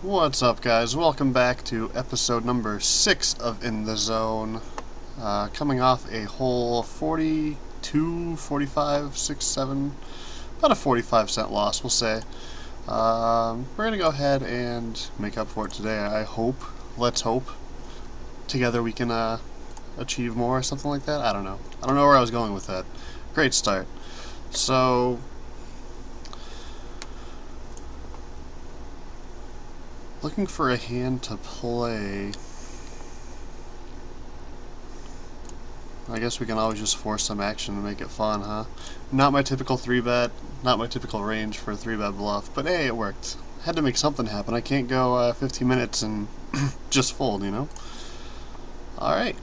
What's up, guys? Welcome back to episode number 6 of In the Zone. Coming off a whole 42, 45, 6, 7, about a 45-cent loss, we'll say. We're going to go ahead and make up for it today, I hope. Let's hope. Together we can achieve more or something like that. I don't know. I don't know where I was going with that. Great start. So, looking for a hand to play. I guess we can always just force some action to make it fun, huh? Not my typical 3-bet, not my typical range for a 3-bet bluff, but hey, it worked. Had to make something happen. I can't go 15 minutes and just fold, you know? Alright.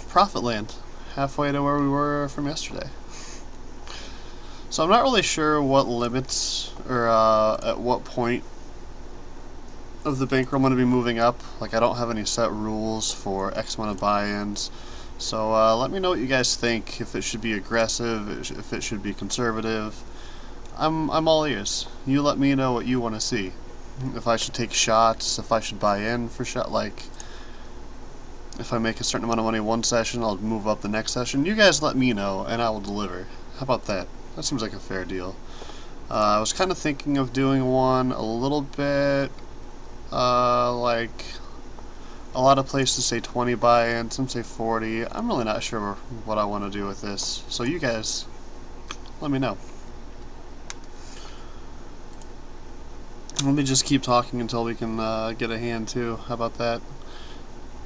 Profit land. Halfway to where we were from yesterday. So I'm not really sure what limits, or at what point of the bankroll I'm going to be moving up. Like, I don't have any set rules for X amount of buy-ins. So let me know what you guys think, if it should be aggressive, if it should be conservative. I'm all ears. You let me know what you want to see. If I should take shots, if I should buy in for shot, like, if I make a certain amount of money one session, I'll move up the next session. You guys let me know, and I will deliver. How about that? That seems like a fair deal. I was kind of thinking of doing one a little bit, like, a lot of places say 20 buy-ins, some say 40. I'm really not sure what I want to do with this. So you guys, let me know. Let me just keep talking until we can get a hand too. How about that?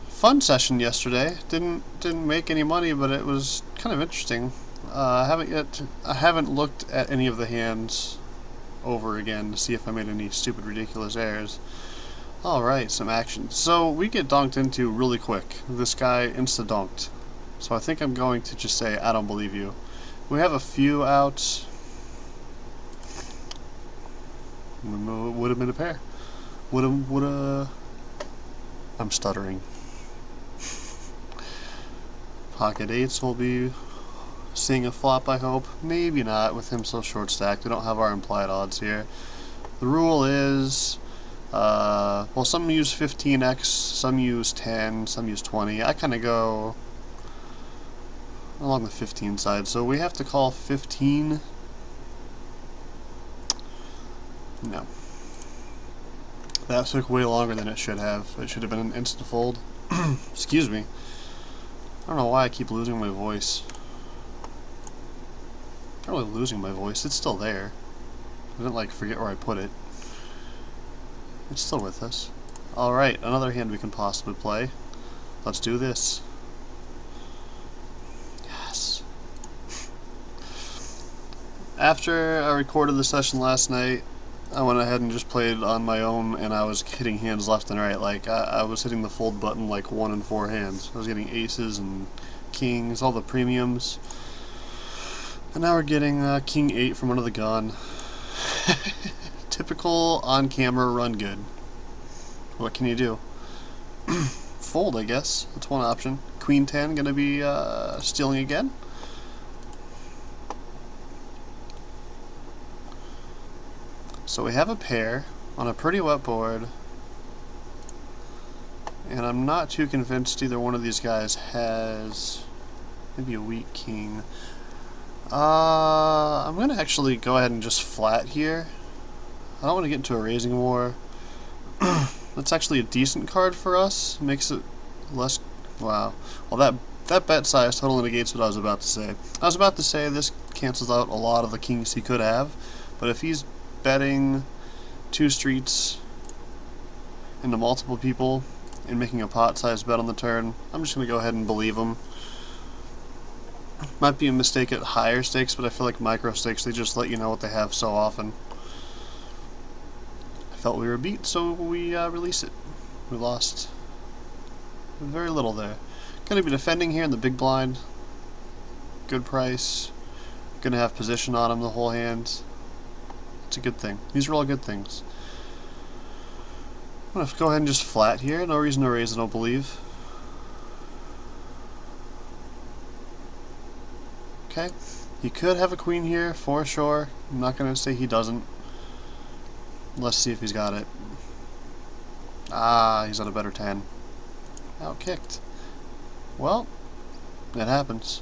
Fun session yesterday. Didn't make any money, but it was kind of interesting. I haven't looked at any of the hands over again to see if I made any stupid, ridiculous errors. Alright, some action. So, we get donked into really quick. This guy insta-donked. So I think I'm going to just say, I don't believe you. We have a few outs. Would have been a pair. Woulda. I'm stuttering. Pocket eights will be seeing a flop, I hope. Maybe not, with him so short stacked. We don't have our implied odds here. The rule is, well, some use 15x, some use 10, some use 20. I kind of go along the 15 side, so we have to call 15. No. That took way longer than it should have. It should have been an instant fold. Excuse me. I don't know why I keep losing my voice. I'm not really losing my voice. It's still there. I didn't, like, forget where I put it. It's still with us. Alright, another hand we can possibly play. Let's do this. Yes. After I recorded the session last night, I went ahead and just played on my own, and I was hitting hands left and right. Like, I was hitting the fold button like 1 in 4 hands. I was getting aces and kings, all the premiums. And now we're getting king 8 from under the gun. Typical on-camera run good. What can you do? Fold, I guess. That's one option. Queen 10 gonna be stealing again. So we have a pair on a pretty wet board. And I'm not too convinced either one of these guys has maybe a weak king. I'm gonna actually go ahead and just flat here. I don't want to get into a raising war. That's actually a decent card for us. Makes it less... Wow. Well, that bet size totally negates what I was about to say. I was about to say this cancels out a lot of the kings he could have, but if he's betting 2 streets into multiple people and making a pot-sized bet on the turn, I'm just going to go ahead and believe him. Might be a mistake at higher stakes, but I feel like micro stakes, they just let you know what they have so often. I felt we were beat, so we release it. We lost very little there. Gonna be defending here in the big blind. Good price. Gonna have position on him the whole hand. It's a good thing. These are all good things. I'm gonna go ahead and just flat here. No reason to raise, I don't believe. Okay. He could have a queen here, for sure. I'm not gonna say he doesn't. Let's see if he's got it. Ah, he's at a better 10. Outkicked. Well, it happens.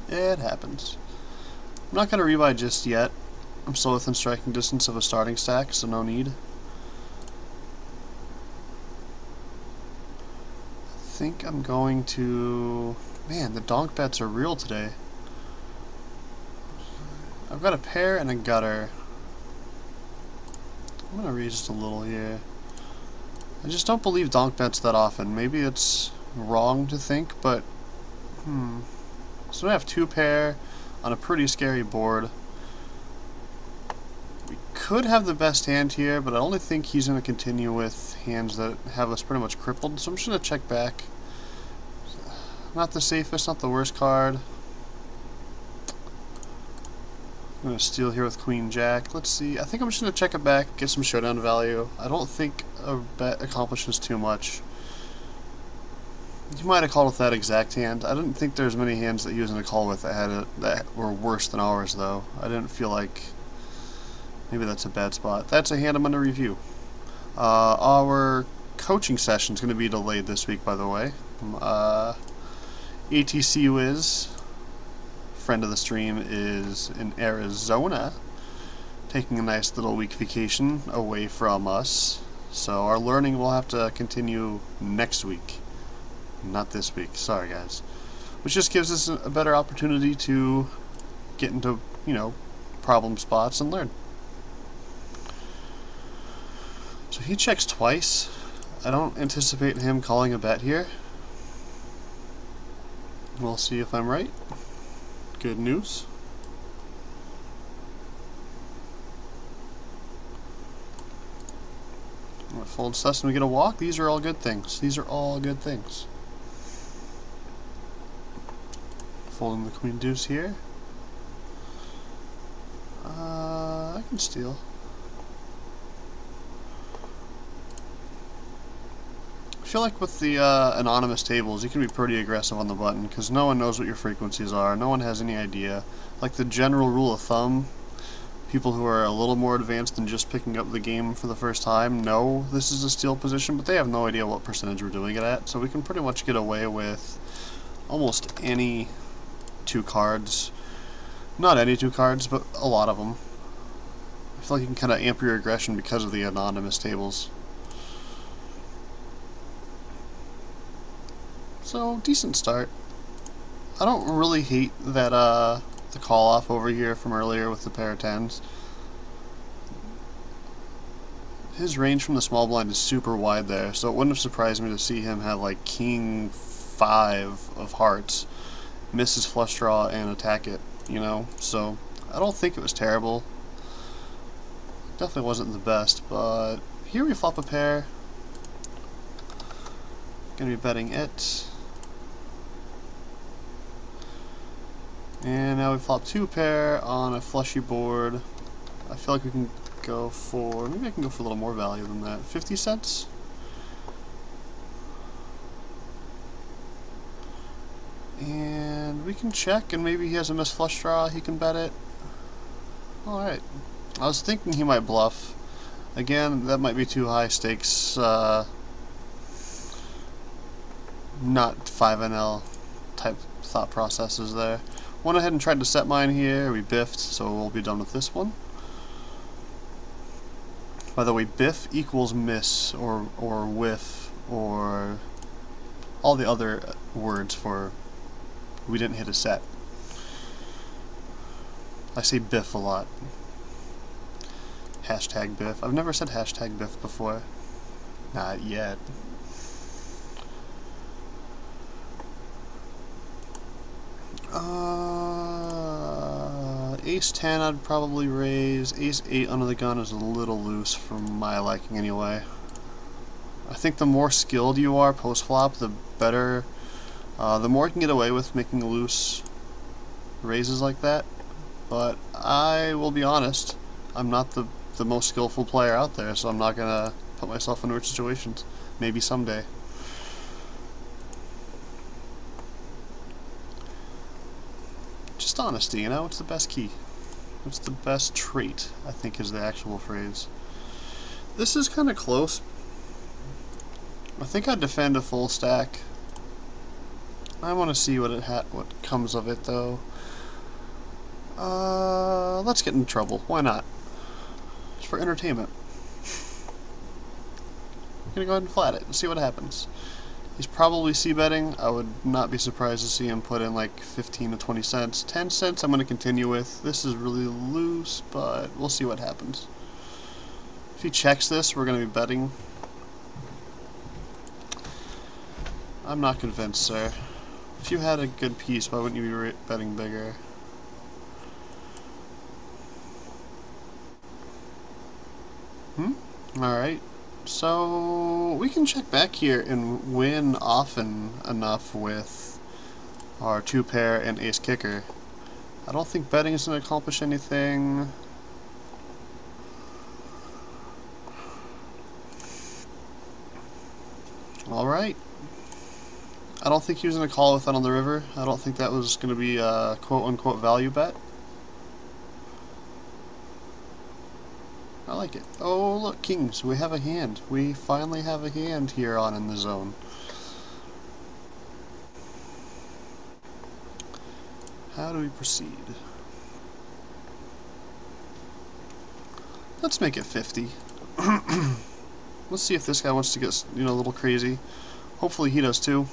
It happens. I'm not going to rebuy just yet. I'm still within striking distance of a starting stack, so no need. I think I'm going to... Man, the donk bets are real today. I've got a pair and a gutter. I'm going to raise just a little here. I just don't believe donk bets that often. Maybe it's wrong to think, but... So I have two pair on a pretty scary board. We could have the best hand here, but I only think he's going to continue with hands that have us pretty much crippled, so I'm just going to check back. Not the safest, not the worst card. I'm going to steal here with Queen Jack. Let's see. I think I'm just going to check it back, get some showdown value. I don't think a bet accomplishes too much. You might have called with that exact hand. I didn't think there's many hands that he was going to call with that were worse than ours, though. I didn't feel like... Maybe that's a bad spot. That's a hand I'm going to review. Our coaching session is going to be delayed this week, by the way. ATC Wiz, friend of the stream, is in Arizona, taking a nice little week vacation away from us. So our learning will have to continue next week. Not this week. Sorry, guys. Which just gives us a better opportunity to get into, you know, problem spots and learn. So he checks twice. I don't anticipate him calling a bet here. We'll see if I'm right. Good news. I'm gonna fold sus and we get a walk. These are all good things. These are all good things. Folding the queen deuce here. I can steal. I feel like with the anonymous tables, you can be pretty aggressive on the button because no one knows what your frequencies are. No one has any idea. Like the general rule of thumb, people who are a little more advanced than just picking up the game for the first time know this is a steal position, but they have no idea what percentage we're doing it at. So we can pretty much get away with almost any two cards. Not any two cards, but a lot of them. I feel like you can kind of amp your aggression because of the anonymous tables. So, decent start. I don't really hate that, the call-off over here from earlier with the pair of tens. His range from the small blind is super wide there, so it wouldn't have surprised me to see him have, like, king 5 of hearts, miss his flush draw, and attack it, you know? So, I don't think it was terrible. Definitely wasn't the best, but here we flop a pair. Gonna be betting it. And now we flop two pair on a flushy board. I feel like we can go for, maybe I can go for a little more value than that. 50 cents? And we can check, and maybe he has a missed flush draw, he can bet it. Alright. I was thinking he might bluff. Again, that might be too high stakes, not 5NL type thought processes there. Went ahead and tried to set mine here, we biffed, so we'll be done with this one. By the way, biff equals miss, or whiff, or all the other words for we didn't hit a set. I say biff a lot. Hashtag biff. I've never said hashtag biff before. Not yet. Ace 10 I'd probably raise. Ace 8 under the gun is a little loose for my liking anyway. I think the more skilled you are post-flop, the better, the more you can get away with making loose raises like that. But I will be honest, I'm not the most skillful player out there, so I'm not going to put myself in weird situations. Maybe someday. Just honesty, you know, it's the best key. It's the best trait, I think is the actual phrase. This is kind of close. I think I'd defend a full stack. I want to see what what comes of it, though. Let's get in trouble. Why not? It's for entertainment. I'm gonna go ahead and flat it and see what happens. He's probably c-betting. I would not be surprised to see him put in like 15 to 20 cents. 10 cents I'm going to continue with. This is really loose, but we'll see what happens. If he checks this, we're going to be betting. I'm not convinced, sir. If you had a good piece, why wouldn't you be betting bigger? Alright. So, we can check back here and win often enough with our 2-pair and ace kicker. I don't think betting is going to accomplish anything. Alright. I don't think he was going to call with that on the river. I don't think that was going to be a quote-unquote value bet. I like it. Oh, look, kings. We have a hand. We finally have a hand here on in the zone. How do we proceed? Let's make it 50. Let's see if this guy wants to get, a little crazy. Hopefully he does too.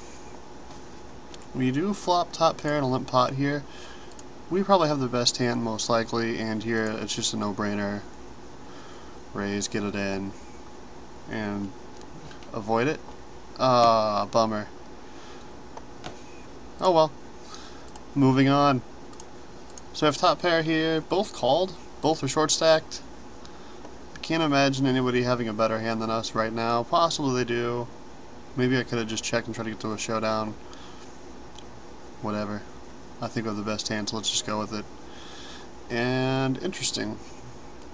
We do flop top pair and a limp pot here. We probably have the best hand most likely, and here it's just a no-brainer. Raise, get it in, and avoid it. Ah, bummer. Oh well. Moving on. So I have top pair here, both called, both are short stacked. I can't imagine anybody having a better hand than us right now. Possibly they do. Maybe I could have just checked and tried to get to a showdown. Whatever. I think we have the best hand, so let's just go with it. And interesting.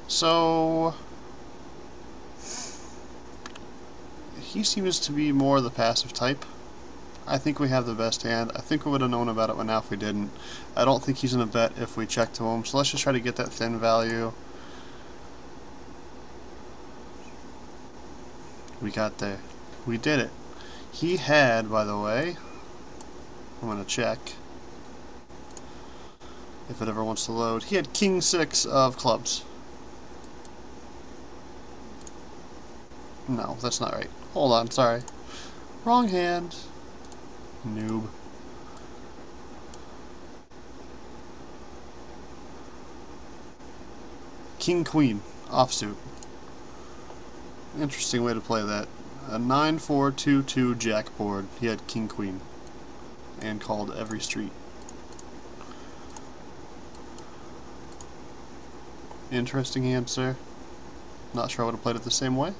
So he seems to be more the passive type. I think we have the best hand. I think we would have known about it by now if we didn't. I don't think he's going to bet if we check to him, so let's just try to get that thin value. We got there. We did it. He had, by the way, I'm going to check if it ever wants to load, he had king 6 of clubs. No, that's not right. Hold on, sorry. Wrong hand. Noob. King Queen, offsuit. Interesting way to play that. A 9-4-2-2 jack board. He had King Queen. And called every street. Interesting hand, sir. Not sure I would have played it the same way.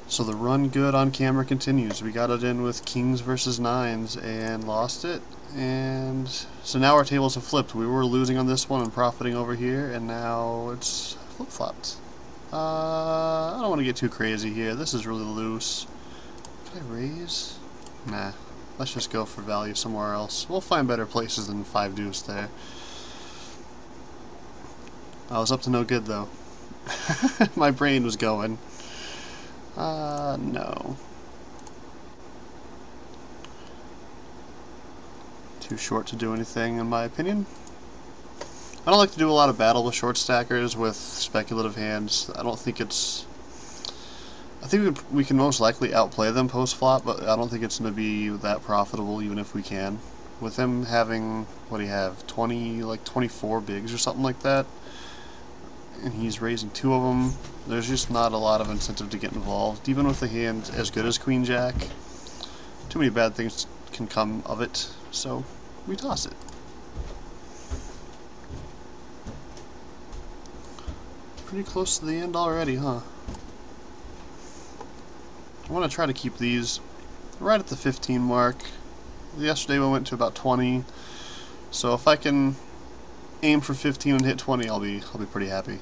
So the run good on camera continues. We got it in with kings versus 9s and lost it. And so now our tables have flipped. We were losing on this one and profiting over here, and now it's flip-flopped. I don't want to get too crazy here. This is really loose. Can I raise? Nah. Let's just go for value somewhere else. We'll find better places than 5 deuce there. I was up to no good though. My brain was going. No. Too short to do anything, in my opinion. I don't like to do a lot of battle with short stackers with speculative hands. I don't think it's... I think we can most likely outplay them post-flop, but I don't think it's going to be that profitable, even if we can. With him having, what do you have, 24 bigs or something like that, and he's raising 2 of them, there's just not a lot of incentive to get involved. Even with a hand as good as Queen Jack, too many bad things can come of it, so we toss it. Pretty close to the end already, huh? I want to try to keep these right at the 15 mark. Yesterday we went to about 20, so if I can aim for 15 and hit 20, I'll be pretty happy.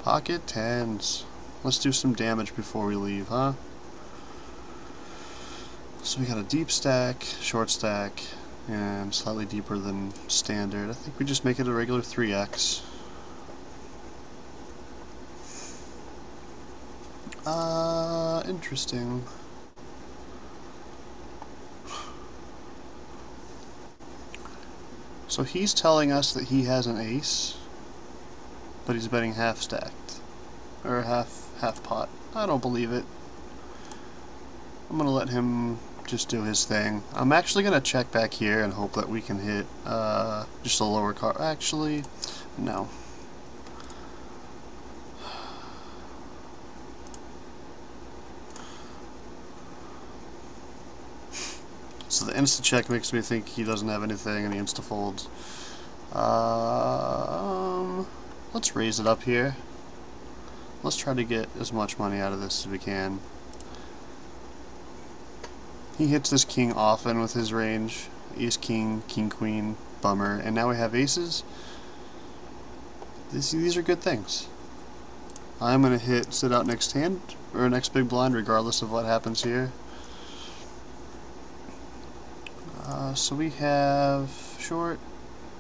Pocket 10s. Let's do some damage before we leave, huh? So we got a deep stack, short stack, and slightly deeper than standard. I think we just make it a regular 3x. Interesting. So he's telling us that he has an ace, but he's betting half stacked, or half pot. I don't believe it. I'm gonna let him just do his thing. I'm actually gonna check back here and hope that we can hit just a lower card. Actually, no. So the insta check makes me think he doesn't have anything, and he insta folds. Let's raise it up here. Let's try to get as much money out of this as we can. He hits this king often with his range. Ace king, king queen, bummer, and now we have aces. These are good things. I'm gonna hit sit out next hand or next big blind regardless of what happens here. So we have short,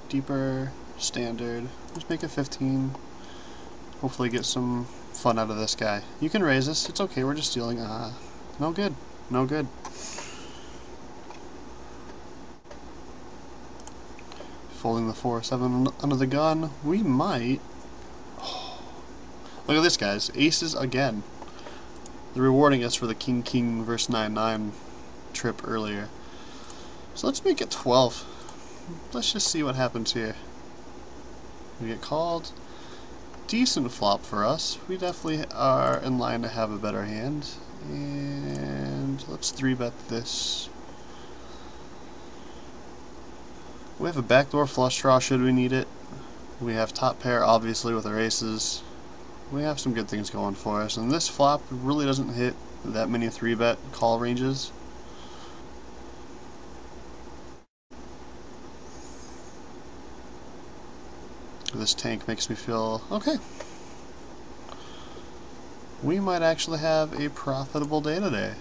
deeper, standard. Let's make it 15. Hopefully get some fun out of this guy. You can raise this. It's okay. We're just dealing. No good. No good. Folding the 4-7 under the gun. We might. Oh. Look at this, guys. Aces again. They're rewarding us for the king versus 9-9 trip earlier. So let's make it 12. Let's just see what happens here. We get called. Decent flop for us. We definitely are in line to have a better hand. And let's 3-bet this. We have a backdoor flush draw should we need it. We have top pair obviously with our aces. We have some good things going for us. And this flop really doesn't hit that many 3-bet call ranges. This tank makes me feel okay. We might actually have a profitable day today.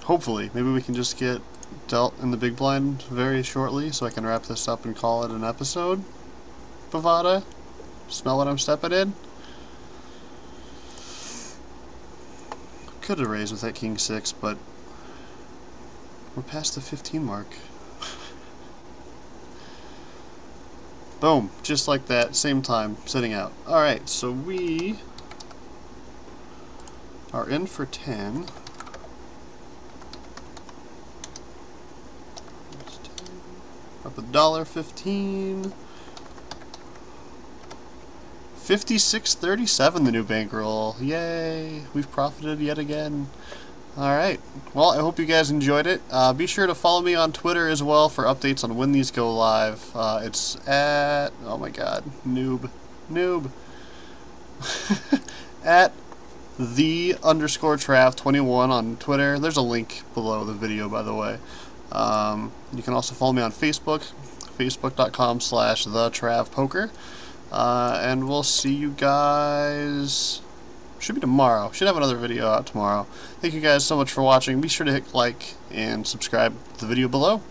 Hopefully. Maybe we can just get dealt in the big blind very shortly so I can wrap this up and call it an episode. Bovada. Smell what I'm stepping in? Could have raised with that king 6, but we're past the 15 mark. Boom, just like that, same time, sitting out. Alright, so we are in for 10. Up $1.15. 56.37 the new bankroll. Yay, we've profited yet again. Alright, well, I hope you guys enjoyed it. Be sure to follow me on Twitter as well for updates on when these go live. It's at, oh my god, noob, at _Trav21 on Twitter. There's a link below the video, by the way. You can also follow me on Facebook, facebook.com/thetravpoker. And we'll see you guys. Should be tomorrow. Should have another video out tomorrow. Thank you guys so much for watching. Be sure to hit like and subscribe to the video below.